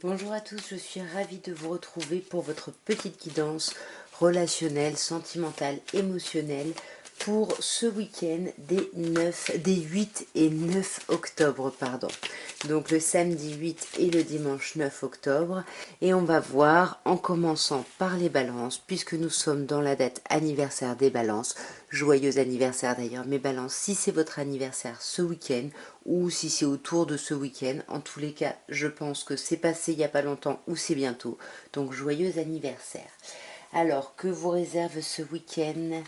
Bonjour à tous, je suis ravie de vous retrouver pour votre petite guidance relationnelle, sentimentale, émotionnelle pour ce week-end des 8 et 9 octobre. Donc le samedi 8 et le dimanche 9 octobre. Et on va voir en commençant par les balances, puisque nous sommes dans la date anniversaire des balances. Joyeux anniversaire d'ailleurs mes balances, si c'est votre anniversaire ce week-end ou si c'est autour de ce week-end. En tous les cas, je pense que c'est passé il n'y a pas longtemps ou c'est bientôt. Donc joyeux anniversaire. Alors, que vous réserve ce week-end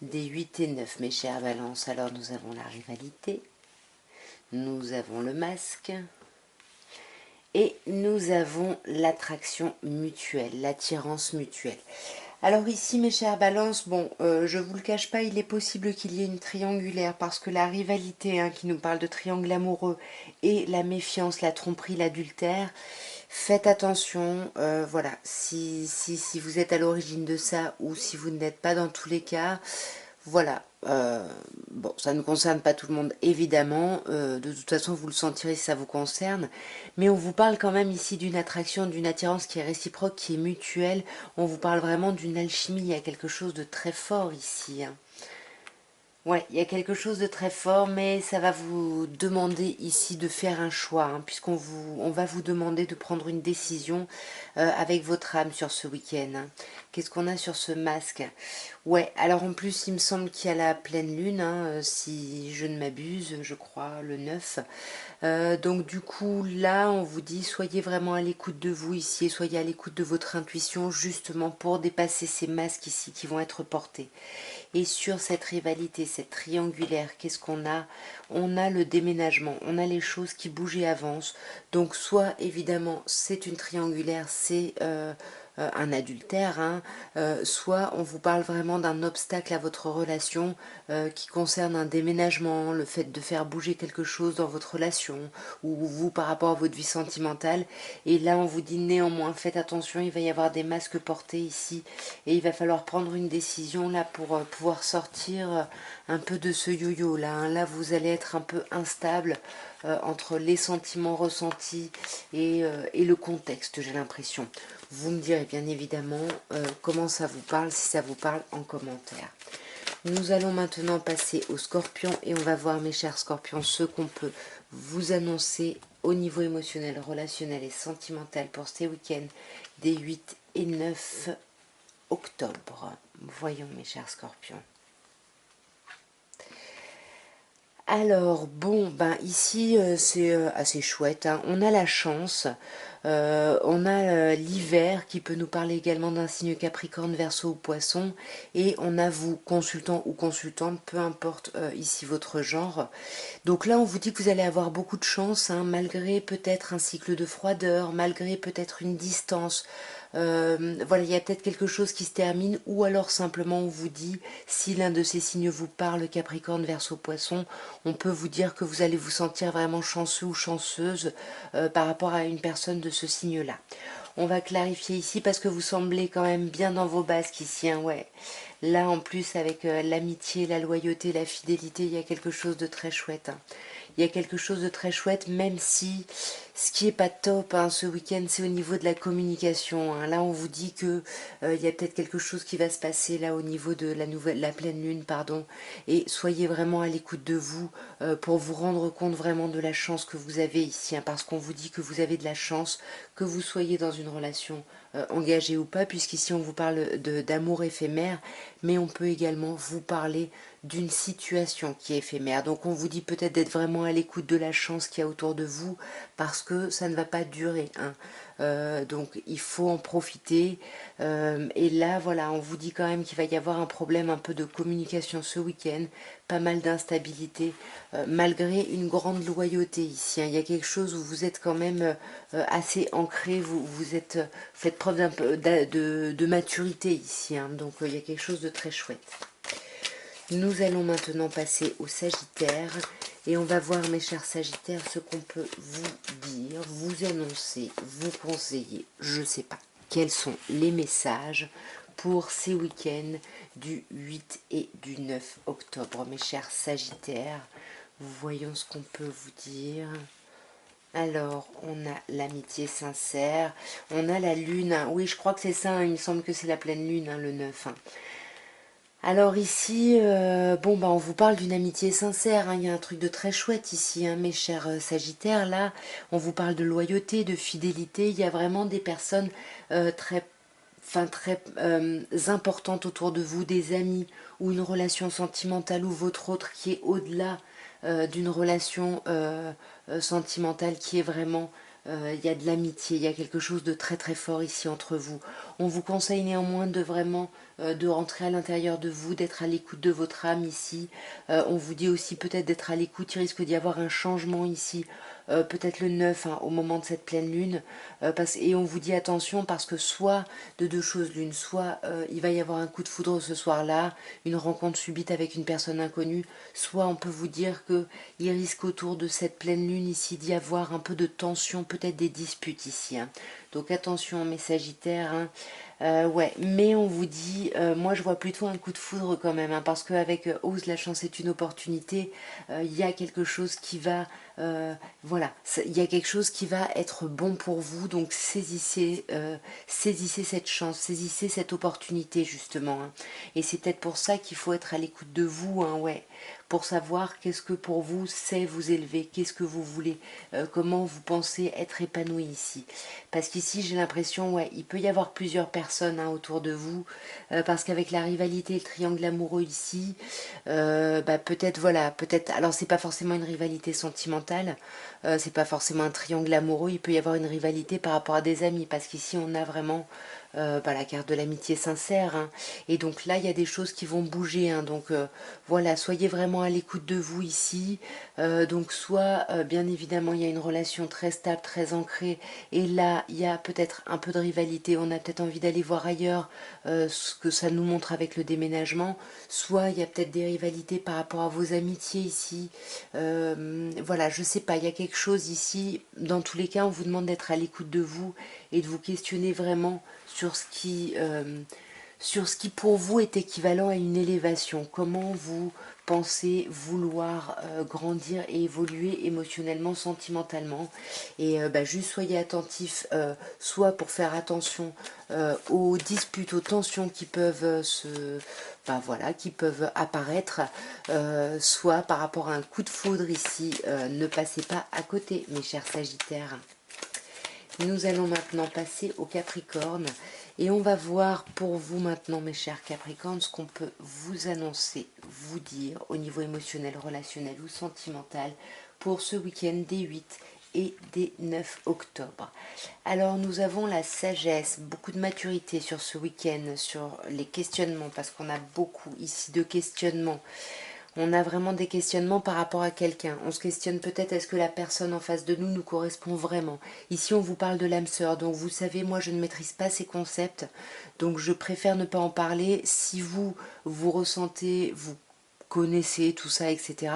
des 8 et 9, mes chers balances? Alors nous avons la rivalité, nous avons le masque et nous avons l'attraction mutuelle, l'attirance mutuelle. Alors ici, mes chères balances, bon, je vous le cache pas, il est possible qu'il y ait une triangulaire parce que la rivalité qui nous parle de triangle amoureux et la méfiance, la tromperie, l'adultère, faites attention, voilà, si vous êtes à l'origine de ça ou si vous n'êtes pas dans tous les cas, voilà, bon, ça ne concerne pas tout le monde, évidemment, de toute façon, vous le sentirez si ça vous concerne, mais on vous parle quand même ici d'une attraction, d'une attirance qui est réciproque, qui est mutuelle, on vous parle vraiment d'une alchimie, il y a quelque chose de très fort ici, Ouais, il y a quelque chose de très fort, mais ça va vous demander ici de faire un choix, on va vous demander de prendre une décision avec votre âme sur ce week-end. Qu'est-ce qu'on a sur ce masque? Ouais, alors en plus, il me semble qu'il y a la pleine lune, si je ne m'abuse, je crois, le 9. Donc du coup, là, on vous dit, soyez vraiment à l'écoute de vous ici, et soyez à l'écoute de votre intuition, justement pour dépasser ces masques ici qui vont être portés. Et sur cette rivalité, cette triangulaire, qu'est-ce qu'on a? On a le déménagement, on a les choses qui bougent et avancent. Donc soit évidemment c'est une triangulaire, c'est un adultère, soit on vous parle vraiment d'un obstacle à votre relation qui concerne un déménagement, le fait de faire bouger quelque chose dans votre relation, ou vous par rapport à votre vie sentimentale. Et là on vous dit néanmoins, faites attention, il va y avoir des masques portés ici, et il va falloir prendre une décision là pour pouvoir sortir un peu de ce yo-yo là. Là vous allez être un peu instable entre les sentiments ressentis et le contexte, j'ai l'impression. Vous me direz bien évidemment comment ça vous parle, si ça vous parle en commentaire. Nous allons maintenant passer aux scorpions et on va voir, mes chers scorpions, ce qu'on peut vous annoncer au niveau émotionnel, relationnel et sentimental pour ces week-ends des 8 et 9 octobre. Voyons, mes chers scorpions. Alors, bon, ben ici, c'est assez chouette, On a la chance, on a l'hiver qui peut nous parler également d'un signe Capricorne, Verseau ou Poisson, et on a vous, consultant ou consultante, peu importe ici votre genre. Donc là, on vous dit que vous allez avoir beaucoup de chance, malgré peut-être un cycle de froideur, malgré peut-être une distance. Voilà, il y a peut-être quelque chose qui se termine, ou alors simplement on vous dit, si l'un de ces signes vous parle, Capricorne, Verseau, Poisson, on peut vous dire que vous allez vous sentir vraiment chanceux ou chanceuse par rapport à une personne de ce signe-là. On va clarifier ici parce que vous semblez quand même bien dans vos basques ici, ouais. Là, en plus, avec l'amitié, la loyauté, la fidélité, il y a quelque chose de très chouette. Il y a quelque chose de très chouette, même si ce qui est pas top ce week-end, c'est au niveau de la communication. Là, on vous dit que il y a peut-être quelque chose qui va se passer là au niveau de la pleine lune, pardon. Et soyez vraiment à l'écoute de vous pour vous rendre compte vraiment de la chance que vous avez ici, parce qu'on vous dit que vous avez de la chance, que vous soyez dans une relation engagée ou pas, puisqu'ici on vous parle d'amour éphémère, mais on peut également vous parler d'une situation qui est éphémère. Donc on vous dit peut-être d'être vraiment à l'écoute de la chance qu'il y a autour de vous, parce que ça ne va pas durer. Donc il faut en profiter. Et là, voilà, on vous dit quand même qu'il va y avoir un problème un peu de communication ce week-end, pas mal d'instabilité, malgré une grande loyauté ici. Il y a quelque chose où vous êtes quand même assez ancré, faites preuve d'un peu de maturité ici. Donc il y a quelque chose de très chouette. Nous allons maintenant passer au Sagittaire et on va voir, mes chers Sagittaires, ce qu'on peut vous dire, vous annoncer, vous conseiller, je ne sais pas. Quels sont les messages pour ces week-ends du 8 et du 9 octobre, mes chers Sagittaires? Voyons ce qu'on peut vous dire. Alors, on a l'amitié sincère, on a la lune, hein. Oui, je crois que c'est ça, hein. Il me semble que c'est la pleine lune, hein, le 9, hein. Alors ici, bon, bah, on vous parle d'une amitié sincère, hein. Il y a un truc de très chouette ici, hein, mes chers Sagittaires. Là, on vous parle de loyauté, de fidélité. Il y a vraiment des personnes très, enfin, très importantes autour de vous, des amis ou une relation sentimentale ou votre autre qui est au-delà d'une relation sentimentale qui est vraiment il y a de l'amitié, il y a quelque chose de très très fort ici entre vous. On vous conseille néanmoins de vraiment de rentrer à l'intérieur de vous, d'être à l'écoute de votre âme ici. On vous dit aussi peut-être d'être à l'écoute, il risque d'y avoir un changement ici, peut-être le 9, hein, au moment de cette pleine lune. Et on vous dit attention parce que soit de deux choses l'une, soit il va y avoir un coup de foudre ce soir-là, une rencontre subite avec une personne inconnue, soit on peut vous dire que il risque autour de cette pleine lune ici d'y avoir un peu de tension, peut-être des disputes ici, hein. Donc attention mes Sagittaires, hein. Ouais, mais on vous dit, moi je vois plutôt un coup de foudre quand même, hein, parce qu'avec Ose, la chance est une opportunité, il y a quelque chose qui va, voilà, il y a quelque chose qui va être bon pour vous, donc saisissez cette chance, saisissez cette opportunité justement, hein. Et c'est peut-être pour ça qu'il faut être à l'écoute de vous, hein, ouais, pour savoir qu'est-ce que pour vous c'est vous élever, qu'est-ce que vous voulez, comment vous pensez être épanoui ici. Parce qu'ici j'ai l'impression, ouais, il peut y avoir plusieurs personnes, hein, autour de vous, parce qu'avec la rivalité et le triangle amoureux ici, bah, peut-être, voilà, peut-être, alors c'est pas forcément une rivalité sentimentale, c'est pas forcément un triangle amoureux, il peut y avoir une rivalité par rapport à des amis, parce qu'ici on a vraiment bah, la carte de l'amitié sincère, hein. Et donc là il y a des choses qui vont bouger, hein. Donc voilà, soyez vraiment à l'écoute de vous ici. Donc soit bien évidemment il y a une relation très stable, très ancrée, et là il y a peut-être un peu de rivalité, on a peut-être envie d'aller voir ailleurs ce que ça nous montre avec le déménagement, soit il y a peut-être des rivalités par rapport à vos amitiés ici. Voilà, je sais pas, il y a quelque chose ici, dans tous les cas on vous demande d'être à l'écoute de vous et de vous questionner vraiment sur ce qui pour vous est équivalent à une élévation. Comment vous pensez vouloir grandir et évoluer émotionnellement, sentimentalement. Et bah, juste soyez attentifs, soit pour faire attention aux disputes, aux tensions qui peuvent bah, voilà, qui peuvent apparaître, soit par rapport à un coup de foudre ici. Ne passez pas à côté, mes chers Sagittaires. Nous allons maintenant passer au Capricorne et on va voir pour vous maintenant, mes chers Capricornes, ce qu'on peut vous annoncer, vous dire au niveau émotionnel, relationnel ou sentimental pour ce week-end des 8 et des 9 octobre. Alors nous avons la sagesse, beaucoup de maturité sur ce week-end, sur les questionnements, parce qu'on a beaucoup ici de questionnements. On a vraiment des questionnements par rapport à quelqu'un. On se questionne peut-être est-ce que la personne en face de nous nous correspond vraiment. Ici on vous parle de l'âme sœur, donc vous savez moi je ne maîtrise pas ces concepts, donc je préfère ne pas en parler. Si vous ressentez, vous connaissez tout ça, etc.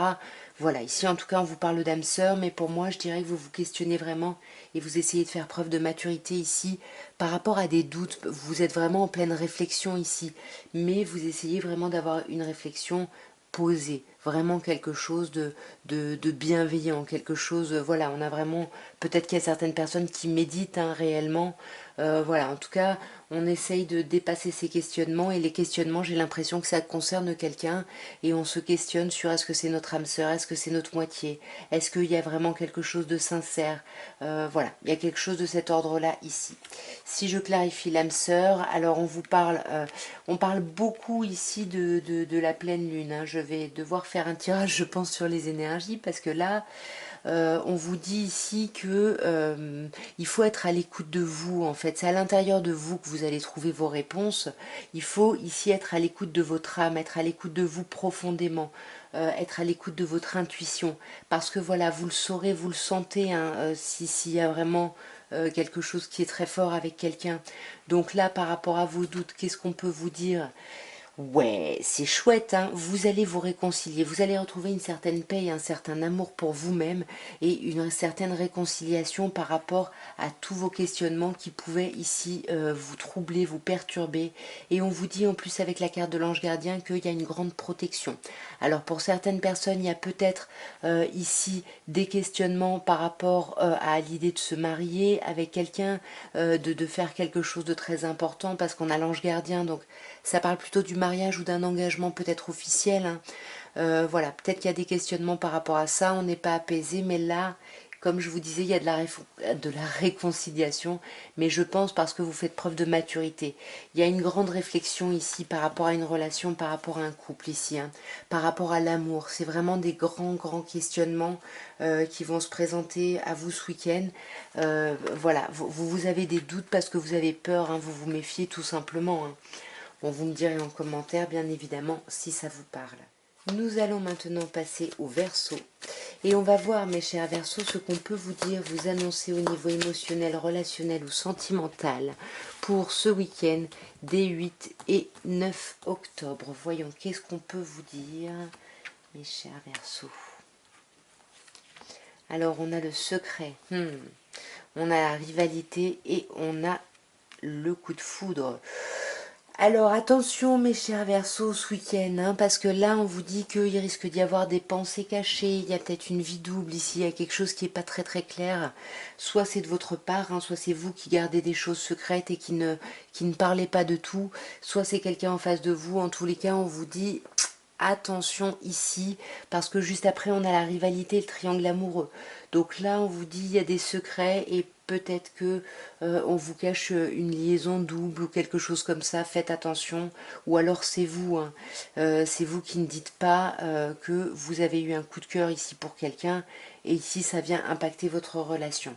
Voilà, ici en tout cas on vous parle d'âme sœur, mais pour moi je dirais que vous vous questionnez vraiment et vous essayez de faire preuve de maturité ici par rapport à des doutes. Vous êtes vraiment en pleine réflexion ici, mais vous essayez vraiment d'avoir une réflexion posée, vraiment quelque chose de bienveillant, quelque chose, voilà, on a vraiment, peut-être qu'il y a certaines personnes qui méditent, hein, réellement, voilà, en tout cas, on essaye de dépasser ces questionnements, et les questionnements, j'ai l'impression que ça concerne quelqu'un, et on se questionne sur est-ce que c'est notre âme sœur, est-ce que c'est notre moitié, est-ce qu'il y a vraiment quelque chose de sincère, voilà, il y a quelque chose de cet ordre-là ici. Si je clarifie l'âme sœur, alors on parle beaucoup ici de la pleine lune, hein. Je vais devoir faire un tirage, je pense, sur les énergies, parce que là, on vous dit ici que il faut être à l'écoute de vous, en fait. C'est à l'intérieur de vous que vous allez trouver vos réponses. Il faut ici être à l'écoute de votre âme, être à l'écoute de vous profondément, être à l'écoute de votre intuition. Parce que voilà, vous le saurez, vous le sentez, hein, s'il y a vraiment quelque chose qui est très fort avec quelqu'un. Donc là, par rapport à vos doutes, qu'est-ce qu'on peut vous dire? Ouais, c'est chouette, hein. Vous allez vous réconcilier, vous allez retrouver une certaine paix et un certain amour pour vous-même et une certaine réconciliation par rapport à tous vos questionnements qui pouvaient ici vous troubler, vous perturber. Et on vous dit en plus avec la carte de l'ange gardien qu'il y a une grande protection. Alors pour certaines personnes, il y a peut-être ici des questionnements par rapport à l'idée de se marier avec quelqu'un, de faire quelque chose de très important parce qu'on a l'ange gardien, donc ça parle plutôt du mariage ou d'un engagement peut-être officiel, hein. Voilà, peut-être qu'il y a des questionnements par rapport à ça, on n'est pas apaisé, mais là, comme je vous disais, il y a de la réconciliation, mais je pense parce que vous faites preuve de maturité. Il y a une grande réflexion ici par rapport à une relation, par rapport à un couple ici, hein, par rapport à l'amour. C'est vraiment des grands questionnements qui vont se présenter à vous ce week-end. Voilà, vous avez des doutes parce que vous avez peur, hein, vous vous méfiez tout simplement, hein. Bon, vous me direz en commentaire, bien évidemment, si ça vous parle. Nous allons maintenant passer au Verseau. Et on va voir, mes chers Verseaux, ce qu'on peut vous dire, vous annoncer au niveau émotionnel, relationnel ou sentimental pour ce week-end des 8 et 9 octobre. Voyons, qu'est-ce qu'on peut vous dire, mes chers Verseaux. Alors, on a le secret, on a la rivalité et on a le coup de foudre. Alors attention mes chers Verseaux ce week-end, hein, parce que là on vous dit qu'il risque d'y avoir des pensées cachées, il y a peut-être une vie double ici, il y a quelque chose qui n'est pas très clair, soit c'est de votre part, hein, soit c'est vous qui gardez des choses secrètes et qui ne parlez pas de tout, soit c'est quelqu'un en face de vous, en tous les cas on vous dit attention ici, parce que juste après on a la rivalité, le triangle amoureux. Donc là on vous dit il y a des secrets et peut-être que on vous cache une liaison double ou quelque chose comme ça, faites attention. Ou alors c'est vous, hein. C'est vous qui ne dites pas que vous avez eu un coup de cœur ici pour quelqu'un et ici ça vient impacter votre relation.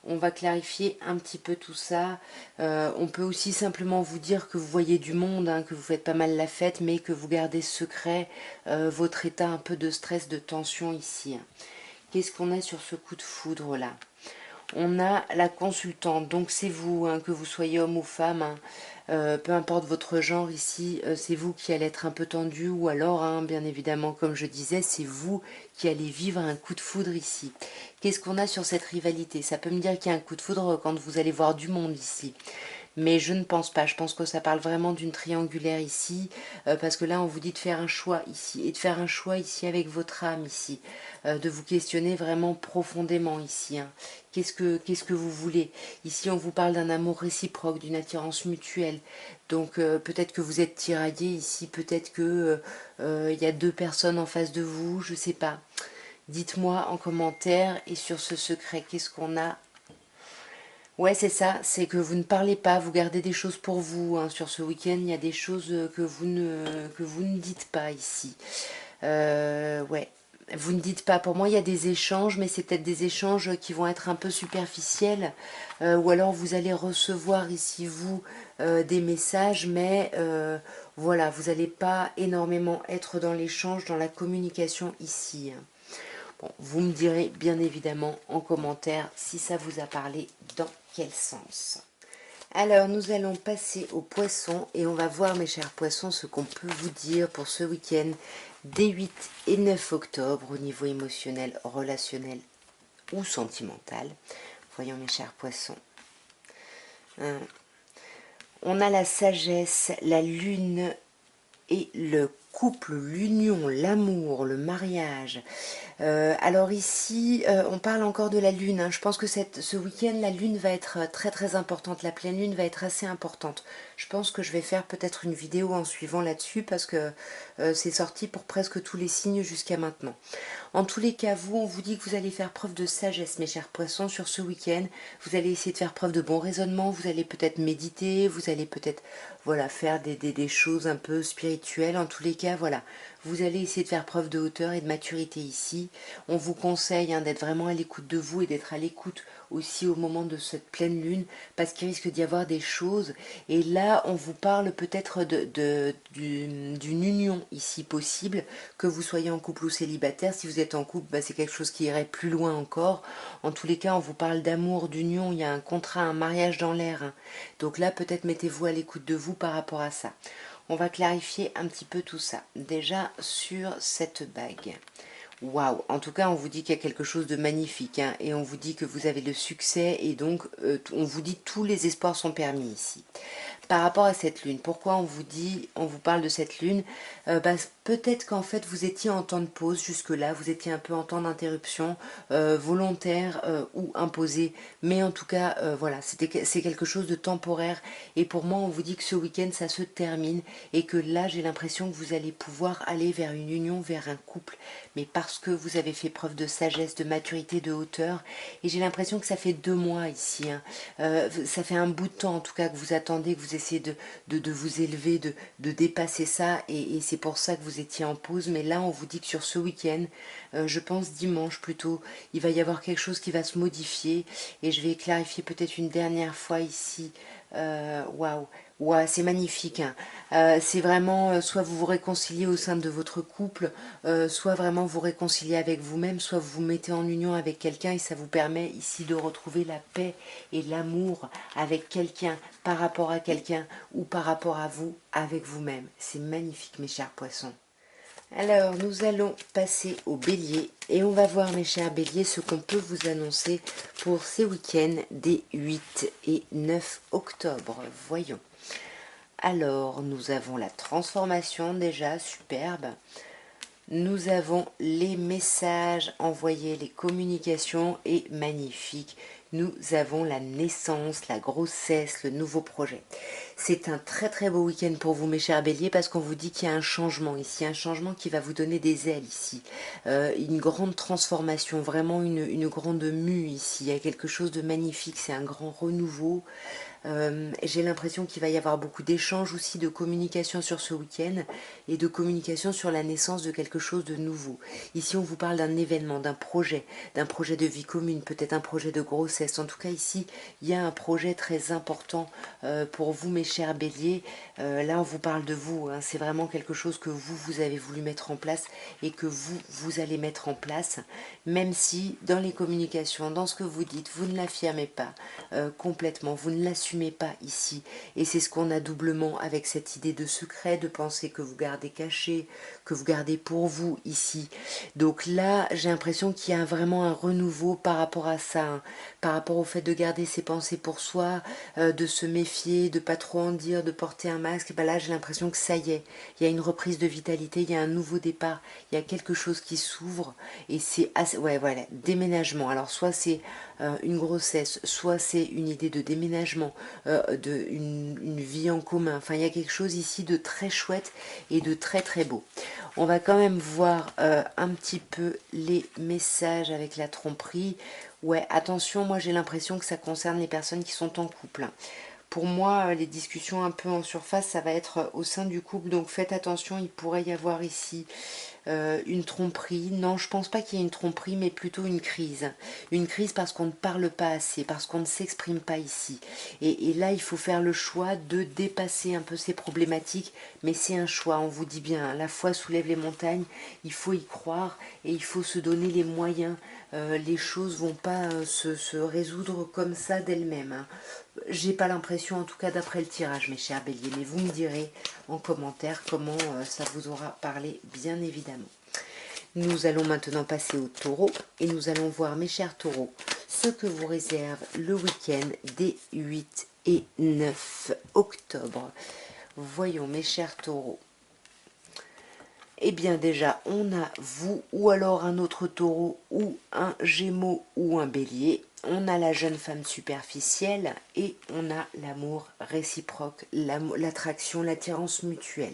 On va clarifier un petit peu tout ça. On peut aussi simplement vous dire que vous voyez du monde, hein, que vous faites pas mal la fête, mais que vous gardez secret votre état un peu de stress, de tension ici. Qu'est-ce qu'on a sur ce coup de foudre là? On a la consultante, donc c'est vous, hein, que vous soyez homme ou femme, hein, peu importe votre genre ici, c'est vous qui allez être un peu tendu, ou alors, hein, bien évidemment, comme je disais, c'est vous qui allez vivre un coup de foudre ici. Qu'est-ce qu'on a sur cette rivalité? Ça peut me dire qu'il y a un coup de foudre quand vous allez voir du monde ici. Mais je ne pense pas, je pense que ça parle vraiment d'une triangulaire ici, parce que là on vous dit de faire un choix ici, et de faire un choix ici avec votre âme ici, de vous questionner vraiment profondément ici, hein. Qu'est-ce que vous voulez? Ici on vous parle d'un amour réciproque, d'une attirance mutuelle, donc peut-être que vous êtes tiraillé ici, peut-être que il y a deux personnes en face de vous, je sais pas. Dites-moi en commentaire, et sur ce secret, qu'est-ce qu'on a? Ouais, c'est ça, c'est que vous ne parlez pas, vous gardez des choses pour vous, hein. Sur ce week-end, il y a des choses que vous ne dites pas ici. Ouais, vous ne dites pas. Pour moi, il y a des échanges, mais c'est peut-être des échanges qui vont être un peu superficiels. Ou alors, vous allez recevoir ici, vous, des messages, mais voilà, vous n'allez pas énormément être dans l'échange, dans la communication ici, hein. Bon, vous me direz bien évidemment en commentaire si ça vous a parlé, dans quel sens. Alors, nous allons passer aux poissons et on va voir, mes chers poissons, ce qu'on peut vous dire pour ce week-end des 8 et 9 octobre au niveau émotionnel, relationnel ou sentimental. Voyons, mes chers poissons. On a la sagesse, la lune et le couple, l'union, l'amour, le mariage. Alors ici, on parle encore de la lune, hein. Je pense que ce week-end, la lune va être très importante. La pleine lune va être assez importante. Je pense que je vais faire peut-être une vidéo en suivant là-dessus parce que c'est sorti pour presque tous les signes jusqu'à maintenant. En tous les cas, vous, on vous dit que vous allez faire preuve de sagesse, mes chers poissons, sur ce week-end. Vous allez essayer de faire preuve de bon raisonnement, vous allez peut-être méditer, vous allez peut-être voilà, faire des choses un peu spirituelles. En tous les cas, voilà, vous allez essayer de faire preuve de hauteur et de maturité ici. On vous conseille, hein, d'être vraiment à l'écoute de vous et d'être à l'écoute aussi au moment de cette pleine lune, parce qu'il risque d'y avoir des choses. Et là, on vous parle peut-être d'une union ici possible, que vous soyez en couple ou célibataire. Si vous êtes en couple, bah, c'est quelque chose qui irait plus loin encore. En tous les cas, on vous parle d'amour, d'union, il y a un contrat, un mariage dans l'air, hein. Donc là, peut-être mettez-vous à l'écoute de vous par rapport à ça. On va clarifier un petit peu tout ça. Déjà sur cette bague. Waouh, en tout cas on vous dit qu'il y a quelque chose de magnifique hein, et on vous dit que vous avez le succès et donc on vous dit tous les espoirs sont permis ici. Par rapport à cette lune, pourquoi on vous parle de cette lune? Peut-être qu'en fait vous étiez en temps de pause jusque-là, vous étiez un peu en temps d'interruption, volontaire ou imposé, mais en tout cas voilà, c'est quelque chose de temporaire et pour moi on vous dit que ce week-end ça se termine et que là j'ai l'impression que vous allez pouvoir aller vers une union, vers un couple, mais parce que vous avez fait preuve de sagesse, de maturité, de hauteur et j'ai l'impression que ça fait 2 mois ici, hein. Ça fait un bout de temps en tout cas que vous attendez, que vous essayez de vous élever, de dépasser ça et c'est pour ça que vous étiez en pause, mais là on vous dit que sur ce week-end, je pense dimanche plutôt, il va y avoir quelque chose qui va se modifier et je vais clarifier peut-être une dernière fois ici. Waouh, ouais, c'est magnifique, hein. C'est vraiment soit vous vous réconciliez au sein de votre couple, soit vraiment vous réconciliez avec vous-même, soit vous vous mettez en union avec quelqu'un et ça vous permet ici de retrouver la paix et l'amour avec quelqu'un, par rapport à quelqu'un ou par rapport à vous, avec vous-même. C'est magnifique mes chers poissons. Alors, nous allons passer au bélier et on va voir, mes chers béliers, ce qu'on peut vous annoncer pour ces week-ends des 8 et 9 octobre. Voyons. Alors, nous avons la transformation déjà, superbe. Nous avons les messages envoyés, les communications et magnifique. Nous avons la naissance, la grossesse, le nouveau projet. C'est un très très beau week-end pour vous mes chers béliers parce qu'on vous dit qu'il y a un changement ici, un changement qui va vous donner des ailes ici, une grande transformation, vraiment une grande mue ici, il y a quelque chose de magnifique, c'est un grand renouveau. J'ai l'impression qu'il va y avoir beaucoup d'échanges aussi, de communication sur ce week-end et de communication sur la naissance de quelque chose de nouveau. Ici, on vous parle d'un événement, d'un projet de vie commune, peut-être un projet de grossesse. En tout cas, ici, il y a un projet très important pour vous, mes chers béliers. Là, on vous parle de vous, hein. C'est vraiment quelque chose que vous avez voulu mettre en place et que vous allez mettre en place, même si dans les communications, dans ce que vous dites, vous ne l'affirmez pas complètement, vous ne l'assumez pas ici et c'est ce qu'on a doublement avec cette idée de secret, de pensée que vous gardez caché, que vous gardez pour vous ici. Donc là j'ai l'impression qu'il y a vraiment un renouveau par rapport à ça, hein, par rapport au fait de garder ses pensées pour soi, de se méfier, de pas trop en dire, de porter un masque. Ben là j'ai l'impression que ça y est, il y a une reprise de vitalité, il y a un nouveau départ, il y a quelque chose qui s'ouvre et c'est assez, ouais voilà, déménagement. Alors soit c'est une grossesse, soit c'est une idée de déménagement, une vie en commun. Enfin, il y a quelque chose ici de très chouette et de très très beau. On va quand même voir un petit peu les messages avec la tromperie. Ouais, attention, moi j'ai l'impression que ça concerne les personnes qui sont en couple, hein. Pour moi, les discussions un peu en surface, ça va être au sein du couple. Donc faites attention, il pourrait y avoir ici une tromperie. Non, je pense pas qu'il y ait une tromperie, mais plutôt une crise. Une crise parce qu'on ne parle pas assez, parce qu'on ne s'exprime pas ici. Et là, il faut faire le choix de dépasser un peu ces problématiques, mais c'est un choix, on vous dit bien, hein. La foi soulève les montagnes, il faut y croire et il faut se donner les moyens. Les choses vont pas se résoudre comme ça d'elles-mêmes, hein. J'ai pas l'impression, en tout cas d'après le tirage, mes chers béliers, mais vous me direz en commentaire comment ça vous aura parlé, bien évidemment. Nous allons maintenant passer au taureau et nous allons voir, mes chers taureaux, ce que vous réserve le week-end des 8 et 9 octobre. Voyons, mes chers taureaux. Eh bien déjà, on a vous ou alors un autre taureau ou un gémeau ou un bélier. On a la jeune femme superficielle et on a l'amour réciproque, l'attraction, l'attirance mutuelle.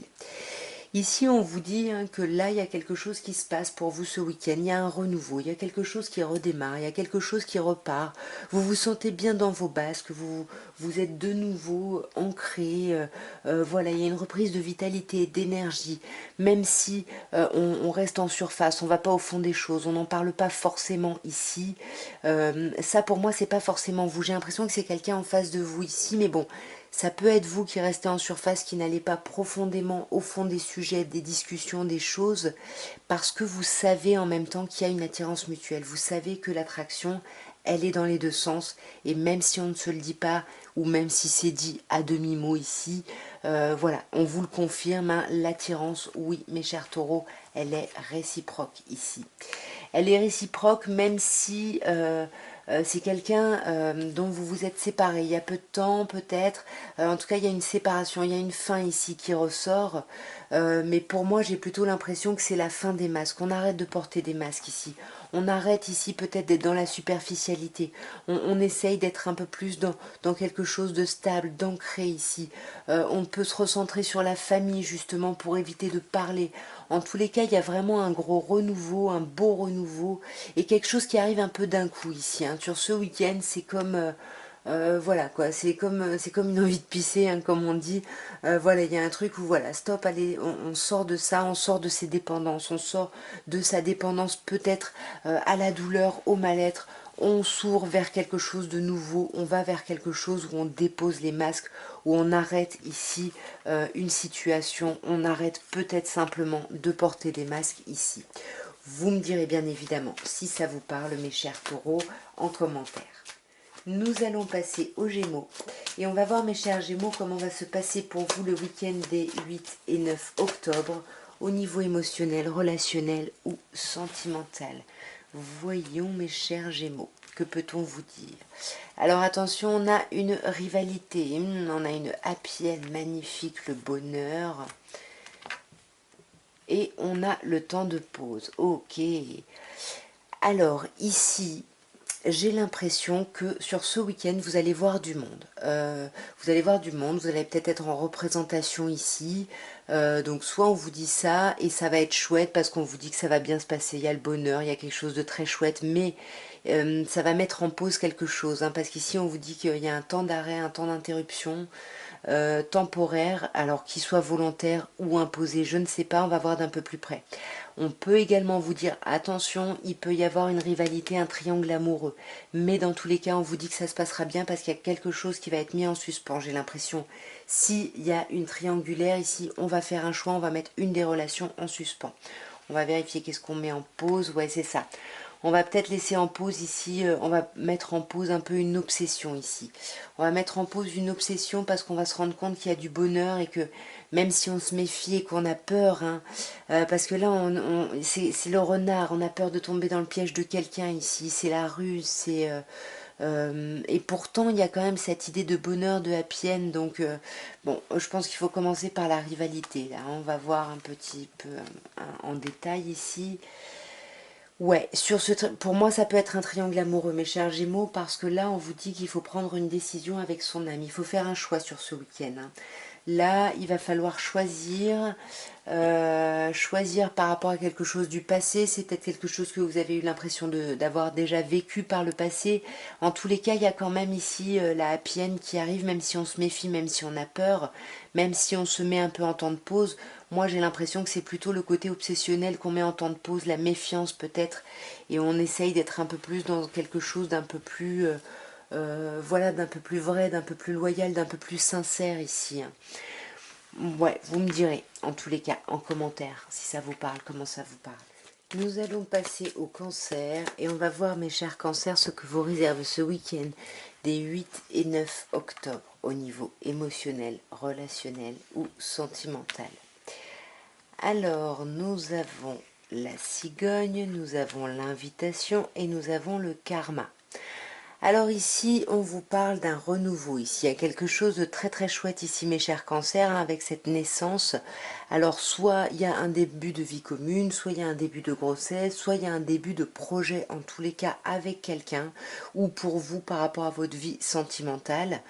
Ici, on vous dit hein, que là, il y a quelque chose qui se passe pour vous ce week-end. Il y a un renouveau, il y a quelque chose qui redémarre, il y a quelque chose qui repart. Vous vous sentez bien dans vos basques, vous êtes de nouveau ancré. Voilà, il y a une reprise de vitalité, d'énergie. Même si on reste en surface, on ne va pas au fond des choses, on n'en parle pas forcément ici. Ça, pour moi, c'est pas forcément vous. J'ai l'impression que c'est quelqu'un en face de vous ici, mais bon. Ça peut être vous qui restez en surface, qui n'allez pas profondément au fond des sujets, des discussions, des choses, parce que vous savez en même temps qu'il y a une attirance mutuelle. Vous savez que l'attraction, elle est dans les deux sens, et même si on ne se le dit pas, ou même si c'est dit à demi-mot ici, voilà, on vous le confirme, hein, l'attirance, oui, mes chers taureaux, elle est réciproque ici. Elle est réciproque même si c'est quelqu'un dont vous vous êtes séparés il y a peu de temps peut-être. En tout cas, il y a une séparation, il y a une fin ici qui ressort. Mais pour moi, j'ai plutôt l'impression que c'est la fin des masques. On arrête de porter des masques ici. On arrête ici peut-être d'être dans la superficialité. On essaye d'être un peu plus dans quelque chose de stable, d'ancré ici. On peut se recentrer sur la famille justement pour éviter de parler. En tous les cas, il y a vraiment un gros renouveau, un beau renouveau, et quelque chose qui arrive un peu d'un coup ici. Hein. Sur ce week-end, c'est comme... voilà quoi, c'est comme une envie de pisser, hein, comme on dit. Voilà, il y a un truc où voilà, stop, allez, on sort de ça, on sort de ses dépendances, on sort de sa dépendance peut-être à la douleur, au mal-être. On s'ouvre vers quelque chose de nouveau, on va vers quelque chose où on dépose les masques, où on arrête ici une situation, on arrête peut-être simplement de porter des masques ici. Vous me direz bien évidemment si ça vous parle, mes chers taureaux, en commentaire. Nous allons passer aux Gémeaux et on va voir, mes chers Gémeaux, comment va se passer pour vous le week-end des 8 et 9 octobre au niveau émotionnel, relationnel ou sentimental. Voyons, mes chers Gémeaux, que peut-on vous dire? Alors attention, on a une rivalité, on a une happy end magnifique, le bonheur, et on a le temps de pause. Ok. Alors ici, j'ai l'impression que sur ce week-end, vous allez voir du monde. Vous allez voir du monde, vous allez peut-être être en représentation ici. Donc soit on vous dit ça et ça va être chouette parce qu'on vous dit que ça va bien se passer. Il y a le bonheur, il y a quelque chose de très chouette, mais ça va mettre en pause quelque chose. Hein, parce qu'ici on vous dit qu'il y a un temps d'arrêt, un temps d'interruption. Temporaire, alors qu'il soit volontaire ou imposé, je ne sais pas, on va voir d'un peu plus près. On peut également vous dire, attention, il peut y avoir une rivalité, un triangle amoureux. Mais dans tous les cas, on vous dit que ça se passera bien parce qu'il y a quelque chose qui va être mis en suspens, j'ai l'impression. S'il y a une triangulaire ici, on va faire un choix, on va mettre une des relations en suspens. On va vérifier qu'est-ce qu'on met en pause, ouais c'est ça. On va peut-être laisser en pause ici, on va mettre en pause un peu une obsession ici. On va mettre en pause une obsession parce qu'on va se rendre compte qu'il y a du bonheur et que même si on se méfie et qu'on a peur, hein, parce que là c'est le renard, on a peur de tomber dans le piège de quelqu'un ici, c'est la ruse, et pourtant il y a quand même cette idée de bonheur, de happy end, donc bon, je pense qu'il faut commencer par la rivalité, là, on va voir un petit peu en détail ici. Ouais, pour moi, ça peut être un triangle amoureux, mes chers Gémeaux, parce que là, on vous dit qu'il faut prendre une décision avec son âme. Il faut faire un choix sur ce week-end. Hein. Là, il va falloir choisir par rapport à quelque chose du passé. C'est peut-être quelque chose que vous avez eu l'impression d'avoir déjà vécu par le passé. En tous les cas, il y a quand même ici la happy end qui arrive, même si on se méfie, même si on a peur, même si on se met un peu en temps de pause. Moi, j'ai l'impression que c'est plutôt le côté obsessionnel qu'on met en temps de pause, la méfiance peut-être, et on essaye d'être un peu plus dans quelque chose d'un peu plus, voilà, d'un peu plus vrai, d'un peu plus loyal, d'un peu plus sincère ici. Hein. Ouais, vous me direz, en tous les cas, en commentaire, si ça vous parle, comment ça vous parle. Nous allons passer au cancer et on va voir, mes chers cancers, ce que vous réserve ce week-end des 8 et 9 octobre au niveau émotionnel, relationnel ou sentimental. Alors, nous avons la cigogne, nous avons l'invitation et nous avons le karma. Alors ici, on vous parle d'un renouveau. Ici, il y a quelque chose de très très chouette ici, mes chers cancers, hein, avec cette naissance. Alors, soit il y a un début de vie commune, soit il y a un début de grossesse, soit il y a un début de projet, en tous les cas, avec quelqu'un, ou pour vous par rapport à votre vie sentimentale.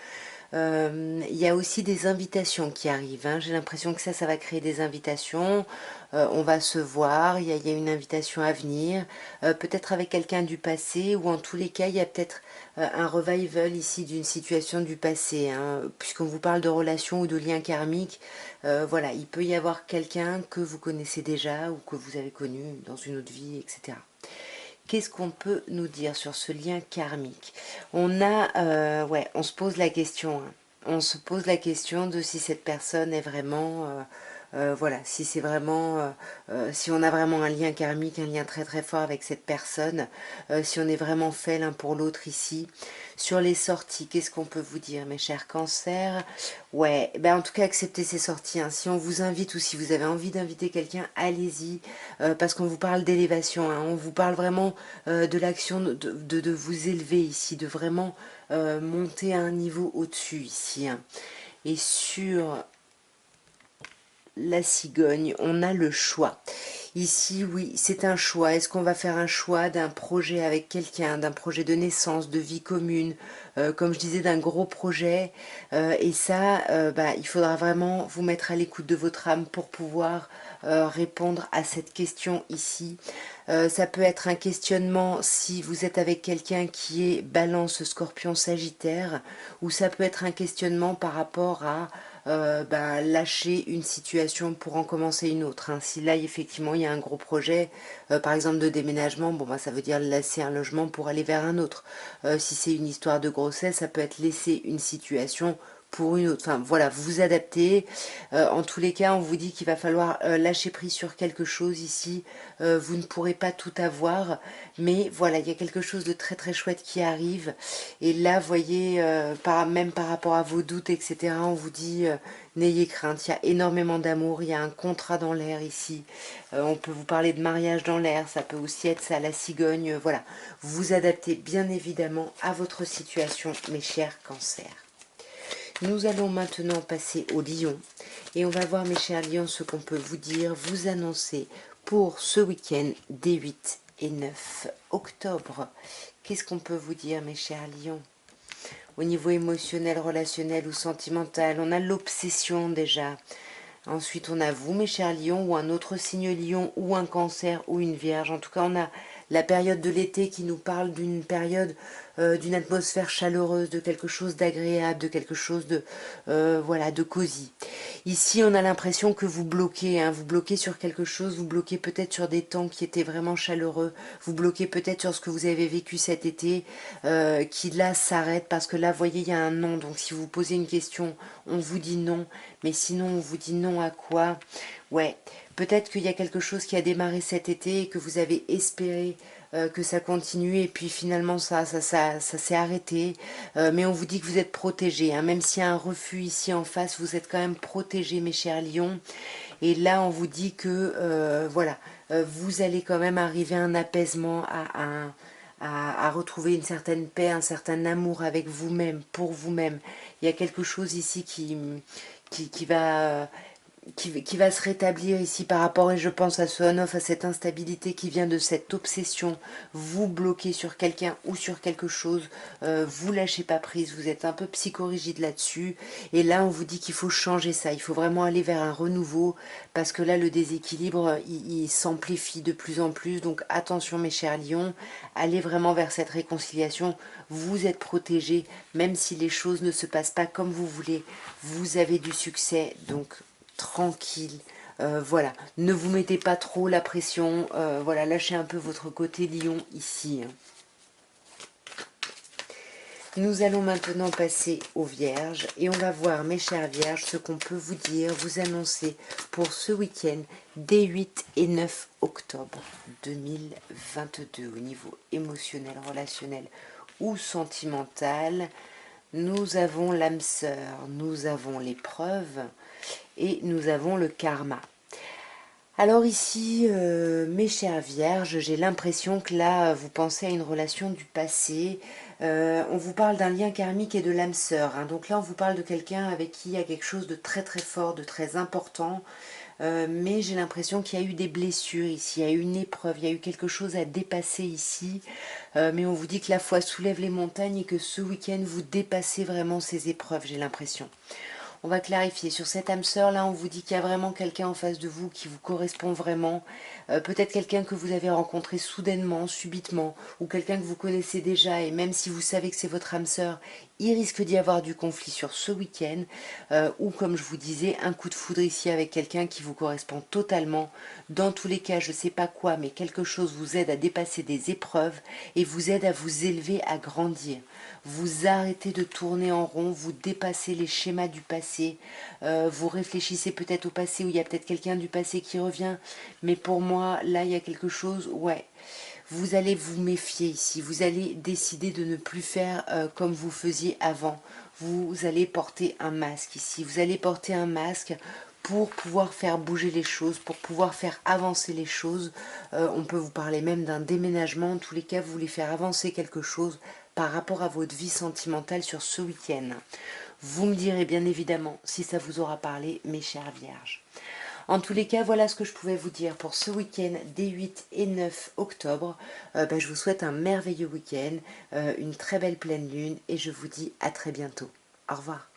Il y a aussi des invitations qui arrivent. Hein. J'ai l'impression que ça va créer des invitations. On va se voir. Il y a une invitation à venir. Peut-être avec quelqu'un du passé ou en tous les cas, il y a peut-être un revival ici d'une situation du passé. Hein. Puisqu'on vous parle de relations ou de liens karmiques, voilà, il peut y avoir quelqu'un que vous connaissez déjà ou que vous avez connu dans une autre vie, etc. Qu'est-ce qu'on peut nous dire sur ce lien karmique? Ouais, on se pose la question. Hein. On se pose la question de si cette personne est vraiment Voilà, si c'est vraiment, si on a vraiment un lien karmique, un lien très très fort avec cette personne, si on est vraiment fait l'un pour l'autre ici. Sur les sorties, qu'est-ce qu'on peut vous dire, mes chers cancers? Ouais, ben en tout cas, acceptez ces sorties, hein. Si on vous invite ou si vous avez envie d'inviter quelqu'un, allez-y, parce qu'on vous parle d'élévation, hein. On vous parle vraiment de l'action de vous élever ici, de vraiment monter à un niveau au-dessus ici, hein. Et sur la cigogne, on a le choix. Ici, oui, c'est un choix. Est-ce qu'on va faire un choix d'un projet avec quelqu'un, d'un projet de naissance, de vie commune, comme je disais, d'un gros projet, et ça, bah, il faudra vraiment vous mettre à l'écoute de votre âme pour pouvoir répondre à cette question ici. Ça peut être un questionnement si vous êtes avec quelqu'un qui est Balance, Scorpion, Sagittaire, ou ça peut être un questionnement par rapport à bah, lâcher une situation pour en commencer une autre, hein. Si là effectivement il y a un gros projet, par exemple de déménagement, bon bah ça veut dire laisser un logement pour aller vers un autre. Si c'est une histoire de grossesse, ça peut être laisser une situation pour une autre. Enfin voilà, vous vous adaptez. En tous les cas, on vous dit qu'il va falloir lâcher prise sur quelque chose ici. Vous ne pourrez pas tout avoir, mais voilà, il y a quelque chose de très très chouette qui arrive. Et là, voyez, même par rapport à vos doutes, etc., on vous dit, n'ayez crainte, il y a énormément d'amour, il y a un contrat dans l'air ici. On peut vous parler de mariage dans l'air, ça peut aussi être ça, la cigogne, voilà. Vous vous adaptez bien évidemment à votre situation, mes chers cancers. Nous allons maintenant passer au lion et on va voir, mes chers lions, ce qu'on peut vous dire, vous annoncer pour ce week-end des 8 et 9 octobre. Qu'est-ce qu'on peut vous dire, mes chers lions? Au niveau émotionnel, relationnel ou sentimental, on a l'obsession déjà. Ensuite, on a vous, mes chers lions, ou un autre signe lion, ou un cancer, ou une vierge. En tout cas, on a la période de l'été qui nous parle d'une période, d'une atmosphère chaleureuse, de quelque chose d'agréable, de quelque chose de, voilà, de cosy. Ici, on a l'impression que vous bloquez, hein, vous bloquez sur quelque chose, vous bloquez peut-être sur des temps qui étaient vraiment chaleureux, vous bloquez peut-être sur ce que vous avez vécu cet été, qui là s'arrête, parce que là, vous voyez, il y a un non. Donc, si vous posez une question, on vous dit non. Mais sinon, on vous dit non à quoi? Ouais, peut-être qu'il y a quelque chose qui a démarré cet été et que vous avez espéré que ça continue et puis finalement ça s'est arrêté. Mais on vous dit que vous êtes protégé, hein. Même s'il y a un refus ici en face, vous êtes quand même protégé, mes chers lions. Et là, on vous dit que voilà, vous allez quand même arriver à un apaisement, à retrouver une certaine paix, un certain amour avec vous-même, pour vous-même. Il y a quelque chose ici qui va qui va se rétablir ici par rapport, et je pense à ce on-off, à cette instabilité qui vient de cette obsession. Vous bloquez sur quelqu'un ou sur quelque chose, vous lâchez pas prise, vous êtes un peu psychorigide là-dessus, et là on vous dit qu'il faut changer ça, il faut vraiment aller vers un renouveau, parce que là le déséquilibre, il s'amplifie de plus en plus, donc attention mes chers lions, allez vraiment vers cette réconciliation, vous êtes protégés, même si les choses ne se passent pas comme vous voulez, vous avez du succès, donc tranquille. Voilà, ne vous mettez pas trop la pression, voilà, lâchez un peu votre côté lion ici, hein. Nous allons maintenant passer aux vierges et on va voir, mes chères vierges, ce qu'on peut vous dire, vous annoncer pour ce week-end des 8 et 9 octobre 2022 au niveau émotionnel, relationnel ou sentimental. Nous avons l'âme sœur, nous avons l'épreuve et nous avons le karma. Alors ici, mes chères vierges, j'ai l'impression que là, vous pensez à une relation du passé. On vous parle d'un lien karmique et de l'âme sœur, hein. Donc là, on vous parle de quelqu'un avec qui il y a quelque chose de très très fort, de très important. Mais j'ai l'impression qu'il y a eu des blessures ici, il y a eu une épreuve, il y a eu quelque chose à dépasser ici. Mais on vous dit que la foi soulève les montagnes et que ce week-end, vous dépassez vraiment ces épreuves, j'ai l'impression. On va clarifier. Sur cette âme sœur, là, on vous dit qu'il y a vraiment quelqu'un en face de vous qui vous correspond vraiment. Peut-être quelqu'un que vous avez rencontré soudainement, subitement, ou quelqu'un que vous connaissez déjà, et même si vous savez que c'est votre âme sœur, il risque d'y avoir du conflit sur ce week-end, ou comme je vous disais, un coup de foudre ici avec quelqu'un qui vous correspond totalement. Dans tous les cas, je ne sais pas quoi, mais quelque chose vous aide à dépasser des épreuves et vous aide à vous élever, à grandir. Vous arrêtez de tourner en rond, vous dépassez les schémas du passé, vous réfléchissez peut-être au passé où il y a peut-être quelqu'un du passé qui revient, mais pour moi, là, il y a quelque chose, ouais. Vous allez vous méfier ici, vous allez décider de ne plus faire comme vous faisiez avant. Vous allez porter un masque ici, vous allez porter un masque pour pouvoir faire bouger les choses, pour pouvoir faire avancer les choses. On peut vous parler même d'un déménagement, en tous les cas vous voulez faire avancer quelque chose par rapport à votre vie sentimentale sur ce week-end. Vous me direz bien évidemment si ça vous aura parlé, mes chères vierges. En tous les cas, voilà ce que je pouvais vous dire pour ce week-end des 8 et 9 octobre. Je vous souhaite un merveilleux week-end, une très belle pleine lune et je vous dis à très bientôt. Au revoir.